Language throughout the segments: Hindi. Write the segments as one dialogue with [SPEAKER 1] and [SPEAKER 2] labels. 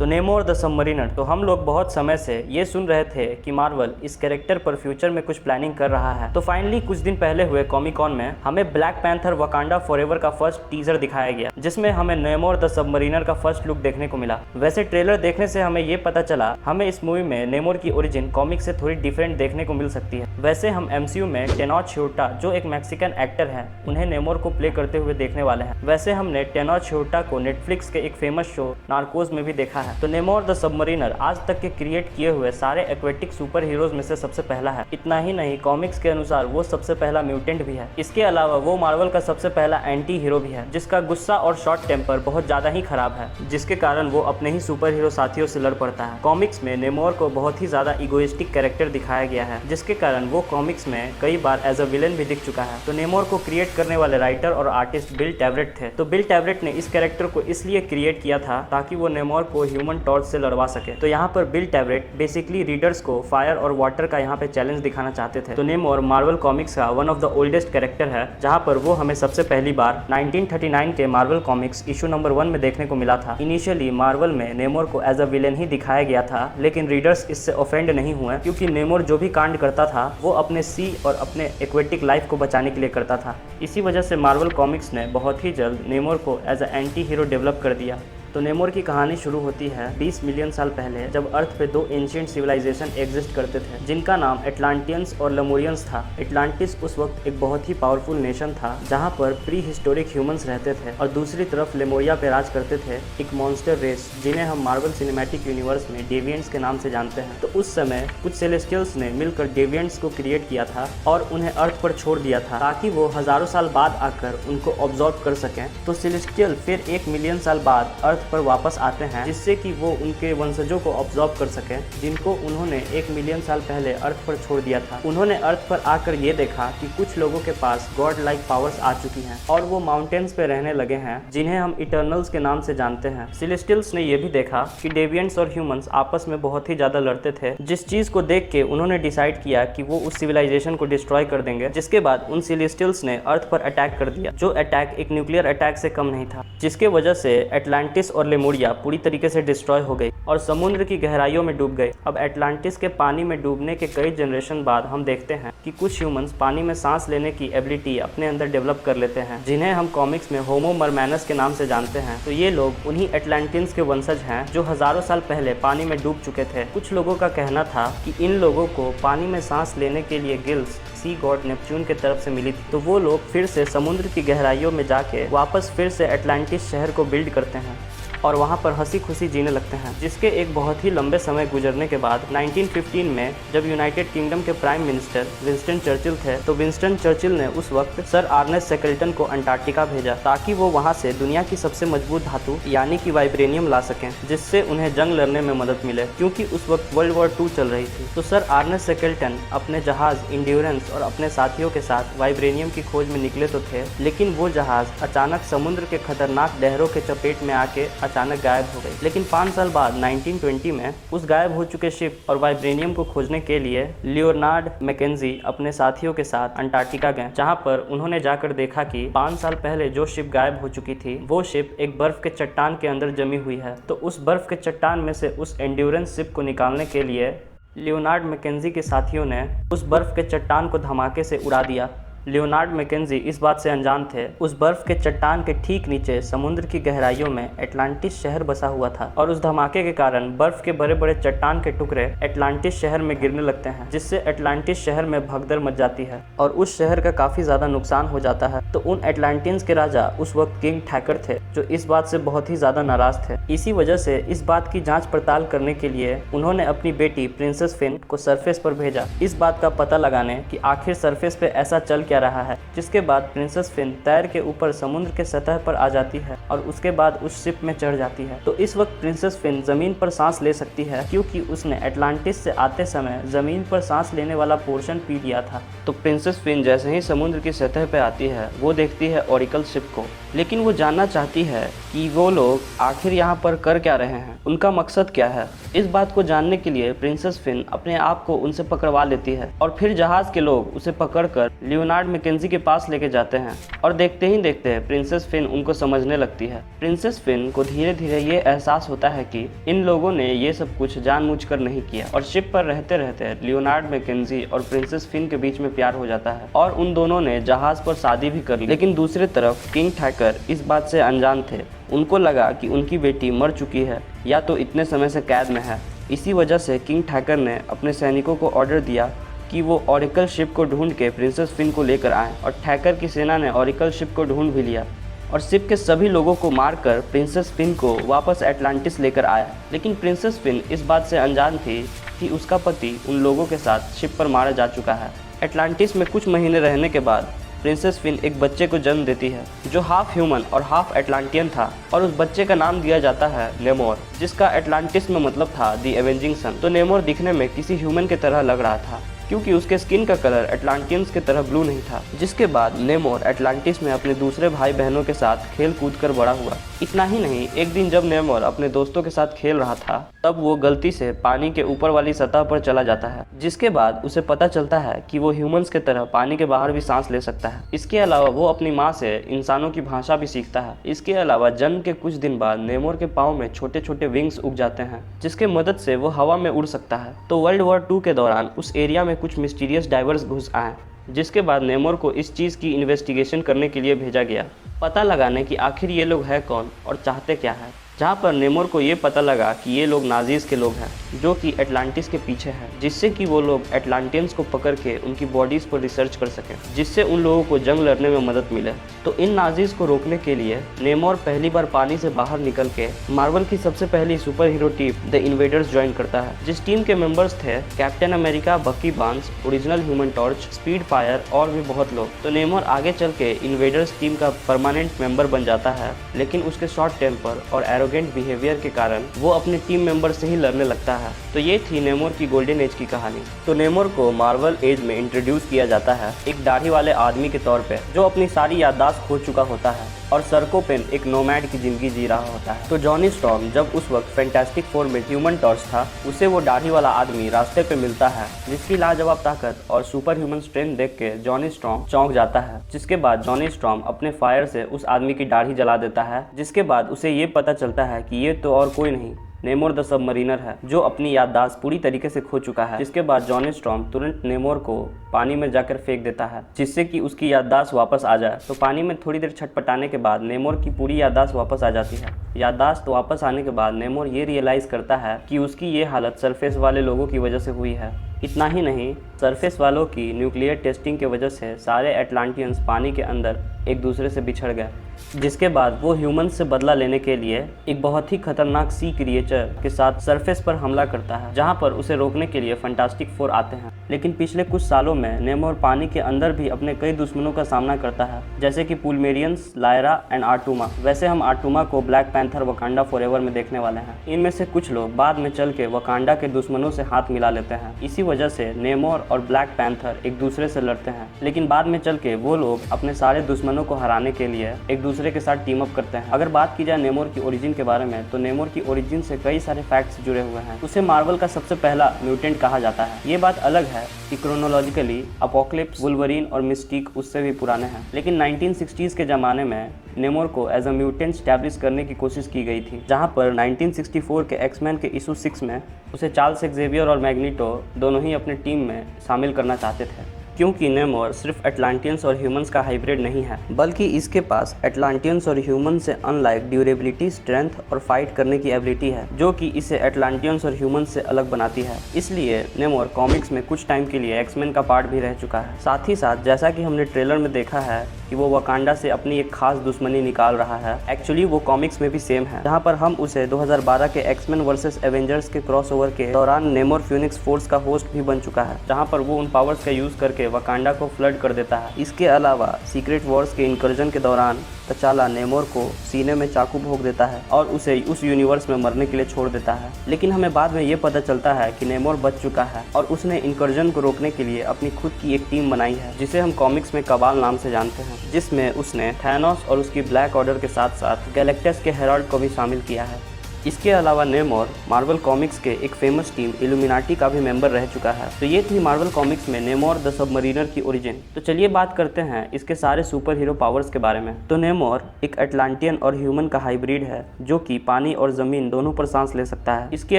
[SPEAKER 1] नेमोर द सबमरीनर। तो हम लोग बहुत समय से ये सुन रहे थे कि मार्वल इस कैरेक्टर पर फ्यूचर में कुछ प्लानिंग कर रहा है। तो फाइनली कुछ दिन पहले हुए कॉमिक कॉन में हमें ब्लैक पैंथर वकांडा फॉरएवर का फर्स्ट टीजर दिखाया गया, जिसमें हमें नेमोर द सबमरीनर का फर्स्ट लुक देखने को मिला। वैसे ट्रेलर देखने से हमें ये पता चला हमें इस मूवी में नेमोर की ओरिजिन कॉमिक से थोड़ी डिफरेंट देखने को मिल सकती है। वैसे हम एमसीयू में टेनॉच ह्यूर्टा जो एक मैक्सिकन एक्टर है उन्हें नेमोर को प्ले करते हुए देखने वाले हैं। वैसे हमने टेनॉच ह्यूर्टा को नेटफ्लिक्स के एक फेमस शो नार्कोस में भी देखा है। तो नेमोर द सबमरीनर आज तक के क्रिएट किए हुए सारे एक्वेटिक सुपर हीरोज में से सबसे पहला है। इतना ही नहीं, कॉमिक्स के अनुसार वो सबसे पहला म्यूटेंट भी है। इसके अलावा वो मार्वल का सबसे पहला एंटी हीरो भी है, जिसका गुस्सा और शॉर्ट टेम्पर बहुत ज्यादा ही खराब है, जिसके कारण वो अपने ही सुपर हीरो साथियों से लड़ पड़ता है। कॉमिक्स में नेमोर को बहुत ही ज्यादा इगोइस्टिक कैरेक्टर दिखाया गया है, जिसके कारण वो कॉमिक्स में कई बार एज अ विलेन भी दिख चुका है। तो नेमोर को क्रिएट करने वाले राइटर और आर्टिस्ट बिल टैबरेट थे। तो बिल टैबरेट ने इस कैरेक्टर को इसलिए क्रिएट किया था ताकि वो नेमोर को ह्यूमन टॉर्च से लड़वा सके। तो यहाँ पर बिल टैबरेट बेसिकली रीडर्स को फायर और वाटर का यहाँ पे चैलेंज दिखाना चाहते थे। तो नेमोर मार्वल कॉमिक्स का one of the oldest character है, जहाँ पर वो हमें सबसे पहली बार 1939 के मार्वल कॉमिक्स इशू नंबर 1 में देखने को मिला था। इनिशियली मार्वल में नेमोर को एज अ विलेन ही दिखाया गया था, लेकिन रीडर्स इससे ऑफेंड नहीं हुए, क्योंकि नेमोर जो भी कांड करता था वो अपने सी और अपने एक्वेटिक लाइफ को बचाने के लिए करता था। इसी वजह से मार्वल कॉमिक्स ने बहुत ही जल्द नेमोर को as a anti hero develop कर दिया। तो नेमोर की कहानी शुरू होती है 20 मिलियन साल पहले, जब अर्थ पे दो एंशिएंट सिविलाइजेशन एग्जिस्ट करते थे, जिनका नाम एटलांटियंस और लेमोरियंस था। एटलांटिस उस वक्त एक बहुत ही पावरफुल नेशन था, जहाँ पर प्री हिस्टोरिक ह्यूमंस रहते थे, और दूसरी तरफ लेमोरिया पे राज करते थे एक मॉन्स्टर रेस, जिन्हें हम मार्वल सिनेमैटिक यूनिवर्स में डेविएंट्स के नाम से जानते हैं। तो उस समय कुछ सेलेस्टियल्स ने मिलकर डेविएंट्स को क्रिएट किया था और उन्हें अर्थ पर छोड़ दिया था, ताकि वो हजारों साल बाद आकर उनको ऑब्जॉर्व कर सकें। तो सेलेस्टियल फिर 1 मिलियन साल बाद अर्थ पर वापस आते हैं, जिससे कि वो उनके वंशजों को ऑब्जॉर्व कर सकें, जिनको उन्होंने 1 मिलियन साल पहले अर्थ पर छोड़ दिया था। उन्होंने अर्थ पर आकर ये देखा कि कुछ लोगों के पास गॉड लाइक पावर्स आ चुकी हैं और वो माउंटेन्स पे रहने लगे हैं, जिन्हें हम इटर्नल्स के नाम से जानते हैं। सेलेस्टियल्स ने ये भी देखा कि डेविएंट्स और ह्यूमंस आपस में बहुत ही ज्यादा लड़ते थे, जिस चीज को देख के उन्होंने डिसाइड किया कि वो उस सिविलाइजेशन को डिस्ट्रॉय कर देंगे। जिसके बाद उन सेलेस्टियल्स ने अर्थ पर अटैक कर दिया, जो अटैक एक न्यूक्लियर अटैक से कम नहीं था, जिसके वजह से एटलांटिस और लेमोरिया पूरी तरीके से डिस्ट्रॉय हो गई और समुद्र की गहराइयों में डूब गए। अब एटलांटिस के पानी में डूबने के कई जनरेशन बाद हम देखते हैं कि कुछ ह्यूमंस पानी में सांस लेने की एबिलिटी अपने अंदर डेवलप कर लेते हैं, जिन्हें हम कॉमिक्स में होमो मरमैनस के नाम से जानते हैं। तो ये लोग उन्हीं एटलांटियंस के वंशज हैं जो हजारों साल पहले पानी में डूब चुके थे। कुछ लोगों का कहना था कि इन लोगों को पानी में सांस लेने के लिए गिल्स सी गॉड नेपच्यून की तरफ से मिली थी। तो वो लोग फिर से समुद्र की गहराइयों में जाके वापस फिर से एटलांटिस शहर को बिल्ड करते हैं और वहाँ पर हंसी खुशी जीने लगते हैं। जिसके एक बहुत ही लंबे समय गुजरने के बाद 1915 में जब यूनाइटेड किंगडम के प्राइम मिनिस्टर विंस्टन चर्चिल थे, तो विंस्टन चर्चिल ने उस वक्त सर अर्नेस्ट शेकल्टन को अंटार्कटिका भेजा, ताकि वो वहाँ से दुनिया की सबसे मजबूत धातु यानी कि वाइब्रेनियम ला सकें, जिससे उन्हें जंग लड़ने में मदद मिले, क्योंकि उस वक्त वर्ल्ड वॉर 2 चल रही थी। तो सर अर्नेस्ट शेकल्टन अपने जहाज इंड्योरेंस और अपने साथियों के साथ वाइब्रेनियम की खोज में निकले तो थे, लेकिन वो जहाज अचानक समुद्र के खतरनाक लहरों के चपेट में आके अचानक गायब हो गई। लेकिन 5 साल बाद 1920 में उस गायब हो चुके शिप और वाइब्रेनियम को खोजने के लिए लियोनार्ड मैकेंजी अपने साथियों के साथ अंटार्कटिका गए, जहां पर उन्होंने जाकर देखा कि 5 साल पहले जो शिप गायब हो चुकी थी वो शिप एक बर्फ के चट्टान के अंदर जमी हुई है। तो उस बर्फ के चट्टान में से उस एंड्योरेंस शिप को निकालने के लिए लियोनार्ड मैकेंजी के साथियों ने उस बर्फ के चट्टान को धमाके से उड़ा दिया। लियोनार्ड मैकेंजी इस बात से अनजान थे, उस बर्फ के चट्टान के ठीक नीचे समुद्र की गहराइयों में एटलांटिस शहर बसा हुआ था, और उस धमाके के कारण बर्फ के बड़े बड़े चट्टान के टुकड़े एटलांटिस शहर में गिरने लगते हैं, जिससे एटलांटिस शहर में भगदड़ मच जाती है और उस शहर का काफी ज्यादा नुकसान हो जाता है। तो उन एटलांटियंस के राजा उस वक्त किंग ठैकर थे, जो इस बात से बहुत ही ज्यादा नाराज थे। इसी वजह से इस बात की जाँच पड़ताल करने के लिए उन्होंने अपनी बेटी प्रिंसेस फिन को सरफेस पर भेजा, इस बात का पता लगाने कि आखिर सरफेस पे ऐसा चल क्या रहा है। जिसके बाद प्रिंसेस फिन तैर के ऊपर समुद्र के सतह पर आ जाती है और उसके बाद उस शिप में चढ़ जाती है। तो इस वक्त प्रिंसेस फिन जमीन पर सांस ले सकती है, क्योंकि उसने एटलांटिस से आते समय जमीन पर सांस लेने वाला पोर्शन पी लिया था। तो प्रिंसेस फिन जैसे ही समुद्र की सतह पर आती है, वो देखती है ओरिकल शिप को, लेकिन वो जानना चाहती है कि वो लोग आखिर यहाँ पर कर क्या रहे हैं। उनका मकसद क्या है। इस बात को जानने के लिए प्रिंसेस फिन अपने आप को उनसे पकड़वा लेती है और फिर जहाज के लोग उसे पकड़कर लियोनार्ड मैकेंजी के पास लेके जाते हैं और देखते ही देखते प्रिंसेस फिन उनको समझने लगती है। प्रिंसेस फिन को धीरे धीरे ये एहसास होता है कि इन लोगों ने ये सब कुछ जानबूझकर नहीं किया और शिप पर रहते रहते लियोनार्ड मैकेंजी और प्रिंसेस फिन के बीच में प्यार हो जाता है और उन दोनों ने जहाज पर शादी भी कर ली। लेकिन दूसरी तरफ किंग थैकर इस बात से अनजान थे। उनको लगा कि उनकी बेटी मर चुकी है या तो इतने समय से कैद में है। इसी वजह से किंग थैकर ने अपने सैनिकों को ऑर्डर दिया कि वो ऑरिकल शिप को ढूंढ के प्रिंसेस फिन को लेकर आए और थैकर की सेना ने ऑरिकल शिप को ढूंढ भी लिया और शिप के सभी लोगों को मारकर प्रिंसेस फिन को वापस एटलांटिस लेकर आया। लेकिन प्रिंसेस फिन इस बात से अनजान थी कि उसका पति उन लोगों के साथ शिप पर मारा जा चुका है। एटलांटिस में कुछ महीने रहने के बाद प्रिंसेस फिन एक बच्चे को जन्म देती है जो हाफ ह्यूमन और हाफ एटलांटियन था और उस बच्चे का नाम दिया जाता है नेमोर, जिसका एटलांटिस में मतलब था दी एवेंजिंग सन। तो नेमोर दिखने में किसी ह्यूमन की तरह लग रहा था क्योंकि उसके स्किन का कलर एटलांटियंस की तरह ब्लू नहीं था। जिसके बाद नेमोर एटलांटिस में अपने दूसरे भाई बहनों के साथ खेल कूद कर बड़ा हुआ। इतना ही नहीं, एक दिन जब नेमोर अपने दोस्तों के साथ खेल रहा था तब वो गलती से पानी के ऊपर वाली सतह पर चला जाता है, जिसके बाद उसे पता चलता है कि वो ह्यूमंस की तरह पानी के बाहर भी सांस ले सकता है। इसके अलावा वो अपनी माँ से इंसानों की भाषा भी सीखता है। इसके अलावा जन्म के कुछ दिन बाद नेमोर के पाँव में छोटे छोटे विंग्स उग जाते हैं जिसके मदद से वो हवा में उड़ सकता है। तो वर्ल्ड वॉर 2 के दौरान उस एरिया में कुछ मिस्टीरियस डाइवर्स घुस आए, जिसके बाद नेमोर को इस चीज़ की इन्वेस्टिगेशन करने के लिए भेजा गया, पता लगाने कि आखिर ये लोग हैं कौन और चाहते क्या है। जहाँ पर नेमोर को ये पता लगा कि ये लोग नाजीज के लोग हैं जो कि एटलांटिस के पीछे हैं, जिससे कि वो लोग एटलांटियंस को पकड़ के उनकी बॉडीज़ पर रिसर्च कर सकें, जिससे उन लोगों को जंग लड़ने में मदद मिले। तो इन नाजीज को रोकने के लिए नेमोर पहली बार पानी से बाहर निकल के मार्वल की सबसे पहली super hero team the invaders join करता है, जिस टीम के मेंबर्स थे कैप्टन अमेरिका, बकी Barnes, original human torch, speed fire और भी बहुत लोग। तो नेमोर आगे चल के इन्वेडर्स टीम का परमानेंट मेंबर बन जाता है, लेकिन उसके शॉर्ट टेम्पर और एरोगेंट बिहेवियर के कारण वो अपने टीम मेंबर से ही लड़ने लगता है। तो ये थी नेमोर की गोल्डन एज की कहानी। तो नेमोर को मार्वल एज में इंट्रोड्यूस किया जाता है एक दाढ़ी वाले आदमी के तौर पे जो अपनी सारी याददाश्त खो चुका होता है और सर्कोपेन एक नोमैड की जिंदगी जी रहा होता है। तो जॉनी स्टॉर्म जब उस वक्त फैंटास्टिक फोर में ह्यूमन टॉर्च था, उसे वो दाढ़ी वाला आदमी रास्ते पे मिलता है, जिसकी लाजवाब ताकत और सुपर ह्यूमन स्ट्रेंथ देख के जॉनी स्टॉर्म चौंक जाता है। जिसके बाद जॉनी स्टॉर्म अपने फायर से उस आदमी की दाढ़ी जला देता है, जिसके बाद उसे ये पता चलता है कि ये तो और कोई नहीं नेमोर द सबमरीनर है जो अपनी याददाश्त पूरी तरीके से खो चुका है। जिसके बाद जॉनी स्टॉर्म तुरंत नेमोर को पानी में जाकर फेंक देता है जिससे कि उसकी याददाश्त वापस आ जाए। तो पानी में थोड़ी देर छटपटाने के बाद नेमोर की पूरी याददाश्त वापस आ जाती है। याददाश्त वापस आने के बाद नेमोर ये रियलाइज़ करता है कि उसकी ये हालत सरफेस वाले लोगों की वजह से हुई है। इतना ही नहीं, सरफेस वालों की न्यूक्लियर टेस्टिंग की वजह से सारे एटलांटियंस पानी के अंदर एक दूसरे से बिछड़ गए, जिसके बाद वो ह्यूमन से बदला लेने के लिए एक बहुत ही खतरनाक सी क्रिएचर के साथ सरफेस पर हमला करता है, जहां पर उसे रोकने के लिए फैंटास्टिक फोर आते हैं। लेकिन पिछले कुछ सालों में नेमोर पानी के अंदर भी अपने कई दुश्मनों का सामना करता है, जैसे कि पुलमेरियंस, लायरा एंड आर्टुमा। वैसे हम आर्टुमा को ब्लैक पैंथर वकांडा फॉरएवर में देखने वाले हैं। इनमें से कुछ लोग बाद में चल के वकांडा के दुश्मनों से हाथ मिला लेते हैं। इसी वजह से नेमोर और ब्लैक पैंथर एक दूसरे से लड़ते हैं, लेकिन बाद में चल के वो लोग अपने सारे दुश्मनों को हराने के लिए एक दूसरे के साथ टीम अप करते हैं। अगर बात की जाए नेमोर की ओरिजिन के बारे में, तो नेमोर की ओरिजिन से कई सारे फैक्ट्स जुड़े हुए हैं। उसे मार्वल का सबसे पहला म्यूटेंट कहा जाता है। ये बात अलग है कि क्रोनोलॉजिकली अपोक्लिप्स, वुल्वरीन और मिस्टीक उससे भी पुराने हैं, लेकिन 1960s के ज़माने में नेमोर को एज अ म्यूटेंट स्टैब्लिश करने की कोशिश की गई थी, जहां पर 1964 के एक्समैन के इशू 6 में उसे चार्ल्स एक्जेवियर और मैग्नीटो दोनों ही अपने टीम में शामिल करना चाहते थे, क्योंकि नेमोर सिर्फ एटलांटियंस और ह्यूमंस का हाइब्रिड नहीं है, बल्कि इसके पास एटलांटियंस और ह्यूमंस से अनलाइक ड्यूरेबिलिटी, स्ट्रेंथ और फाइट करने की एबिलिटी है, जो कि इसे एटलांटियंस और ह्यूमंस से अलग बनाती है। इसलिए नेमोर कॉमिक्स में कुछ टाइम के लिए एक्समैन का पार्ट भी रह चुका है। साथ ही साथ जैसा कि हमने ट्रेलर में देखा है कि वो वकांडा से अपनी एक खास दुश्मनी निकाल रहा है, एक्चुअली वो कॉमिक्स में भी सेम है, जहाँ पर हम उसे 2012 के एक्समैन वर्सेस एवेंजर्स के क्रॉसओवर के दौरान नेमोर फ्यूनिक्स फोर्स का होस्ट भी बन चुका है, जहाँ पर वो उन पावर्स का यूज करके वकांडा को फ्लड कर देता है। इसके अलावा सीक्रेट वॉर्स के इनकर्जन के दौरान तचाला नेमोर को सीने में चाकू भोंक देता है और उसे उस यूनिवर्स में मरने के लिए छोड़ देता है। लेकिन हमें बाद में ये पता चलता है कि नेमोर बच चुका है और उसने इनकर्जन को रोकने के लिए अपनी खुद की एक टीम बनाई है, जिसे हम कॉमिक्स में कबाल नाम से जानते हैं, जिसमें उसने थैनोस और उसकी ब्लैक ऑर्डर के साथ साथ गैलेक्टस के हेराल्ड को भी शामिल किया है। इसके अलावा नेमोर मार्वल कॉमिक्स के एक फेमस टीम इल्यूमिनाटी का भी मेंबर रह चुका है। तो ये थी मार्वल कॉमिक्स में नेमोर द सबमरीनर की ओरिजिन। तो चलिए बात करते हैं इसके सारे सुपर हीरो पावर्स के बारे में। तो नेमोर एक अटलांटियन और ह्यूमन का हाइब्रिड है जो कि पानी और जमीन दोनों पर सांस ले सकता है। इसके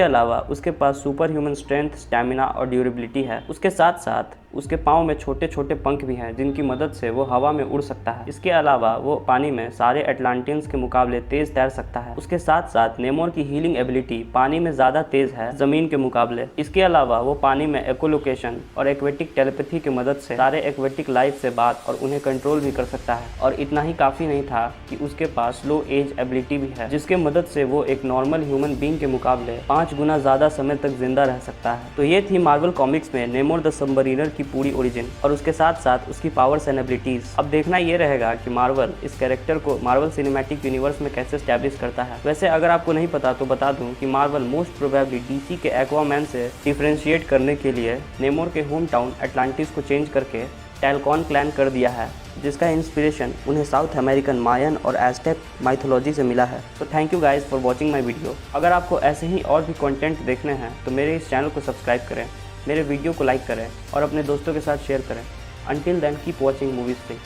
[SPEAKER 1] अलावा उसके पास सुपर ह्यूमन स्ट्रेंथ, स्टैमिना और ड्यूरेबिलिटी है। उसके साथ साथ उसके पाँव में छोटे छोटे पंख भी हैं जिनकी मदद से वो हवा में उड़ सकता है। इसके अलावा वो पानी में सारे अटलांटियंस के मुकाबले तेज तैर सकता है। उसके साथ साथ नेमोर की हीलिंग एबिलिटी पानी में ज़्यादा तेज है जमीन के मुकाबले। इसके अलावा वो पानी में एकोलोकेशन और एक्वेटिक टेलीपैथी की मदद से सारे एक्वेटिक लाइफ से बात और उन्हें कंट्रोल भी कर सकता है। और इतना ही काफ़ी नहीं था कि उसके पास लो एज एबिलिटी भी है जिसके मदद से वो एक नॉर्मल ह्यूमन बीइंग के मुकाबले 5 गुना ज़्यादा समय तक जिंदा रह सकता है। तो ये थी मार्वल कॉमिक्स में नेमोर द सबमरीनर की पूरी ओरिजिन और उसके साथ साथ उसकी पावर्स एंड एबिलिटीज। अब देखना ये रहेगा कि मार्वल इस कैरेक्टर को मार्वल सिनेमैटिक यूनिवर्स में कैसे स्टैब्लिश करता है। वैसे अगर आपको नहीं पता तो बता दूं कि मार्वल मोस्ट प्रोबेबली डीसी के एक्वामैन से डिफरेंशिएट करने के लिए नेमोर के होम टाउन अटलांटिस को चेंज करके टैलकॉन क्लैन कर दिया है, जिसका इंस्पिरेशन उन्हें साउथ अमेरिकन मायन और एज़टेक माइथोलॉजी से मिला है। तो thank you guys for watching my video. अगर आपको ऐसे ही और भी कंटेंट देखने हैं तो मेरे इस चैनल को सब्सक्राइब करें, मेरे वीडियो को लाइक करें और अपने दोस्तों के साथ शेयर करें। Until then, keep watching Movies Free.